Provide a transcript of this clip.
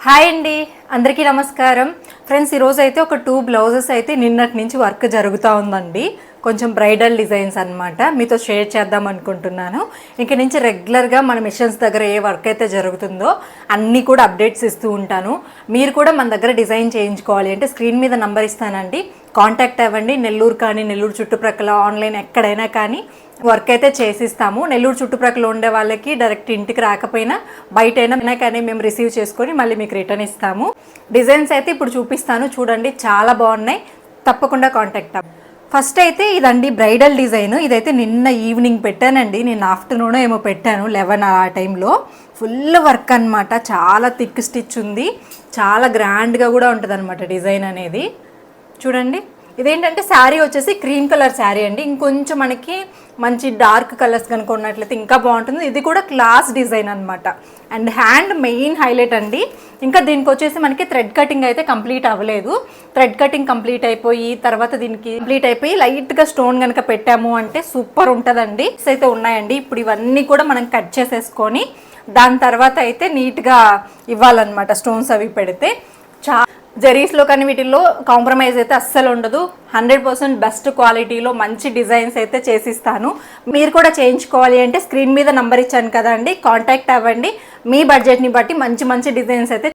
Hi అండి, అందరికీ నమస్కారం. ఫ్రెండ్స్, ఈరోజు అయితే ఒక 2 బ్లౌజెస్ అయితే నిన్నటి నుంచి వర్క్ జరుగుతూ ఉందండి. కొంచెం బ్రైడల్ డిజైన్స్ అనమాట, మీతో షేర్ చేద్దాం అనుకుంటున్నాను. ఇంక నుంచి రెగ్యులర్గా మన మిషన్స్ దగ్గర ఏ వర్క్ అయితే జరుగుతుందో అన్నీ కూడా అప్డేట్స్ ఇస్తూ ఉంటాను. మీరు కూడా మన దగ్గర డిజైన్ చేయించుకోవాలి అంటే స్క్రీన్ మీద నంబర్ ఇస్తానండి, కాంటాక్ట్ అవ్వండి. నెల్లూరు కానీ నెల్లూరు చుట్టుప్రక్కల ఆన్లైన్ ఎక్కడైనా కానీ వర్క్ అయితే చేసిస్తాము. నెల్లూరు చుట్టుప్రక్కల ఉండే వాళ్ళకి డైరెక్ట్ ఇంటికి రాకపోయినా బయటైనా కానీ మేము రిసీవ్ చేసుకొని మళ్ళీ మీకు రిటర్న్ ఇస్తాము. డిజైన్స్ అయితే ఇప్పుడు చూపిస్తాను, చూడండి, చాలా బాగున్నాయి. తప్పకుండా కాంటాక్ట్ అవ్వండి. ఫస్ట్ అయితే ఇదండి బ్రైడల్ డిజైన్. ఇదైతే నిన్న ఈవినింగ్ పెట్టానండి, నేను ఆఫ్టర్నూన్ ఏమో పెట్టాను, 11 ఆ టైంలో. ఫుల్ వర్క్ అనమాట, చాలా థిక్ స్టిచ్ ఉంది, చాలా గ్రాండ్గా కూడా ఉంటుంది అనమాట డిజైన్ అనేది. చూడండి, ఇదేంటంటే శారీ వచ్చేసి క్రీమ్ కలర్ శారీ అండి. ఇంకొంచెం మనకి మంచి డార్క్ కలర్స్ కనుక ఉన్నట్లయితే ఇంకా బాగుంటుంది. ఇది కూడా క్లాస్ డిజైన్ అనమాట. అండ్ హ్యాండ్ మెయిన్ హైలైట్ అండి. ఇంకా దీనికి వచ్చేసి మనకి థ్రెడ్ కటింగ్ అయితే కంప్లీట్ అవ్వలేదు. థ్రెడ్ కటింగ్ కంప్లీట్ అయిపోయి తర్వాత దీనికి కంప్లీట్ అయిపోయి లైట్గా స్టోన్ కనుక పెట్టాము అంటే సూపర్ ఉంటుందండి. అయితే ఉన్నాయండి. ఇప్పుడు ఇవన్నీ కూడా మనం కట్ చేసేసుకొని దాని తర్వాత అయితే నీట్గా ఇవ్వాలన్నమాట. స్టోన్స్ అవి పెడితే జరీస్లో కానీ వీటిల్లో కాంప్రమైజ్ అయితే అస్సలు ఉండదు. 100% బెస్ట్ క్వాలిటీలో మంచి డిజైన్స్ అయితే చేసిస్తాను. మీరు కూడా చేయించుకోవాలి అంటే స్క్రీన్ మీద నంబర్ ఇచ్చాను కదండి, కాంటాక్ట్ అవ్వండి. మీ బడ్జెట్ని బట్టి మంచి మంచి డిజైన్స్ అయితే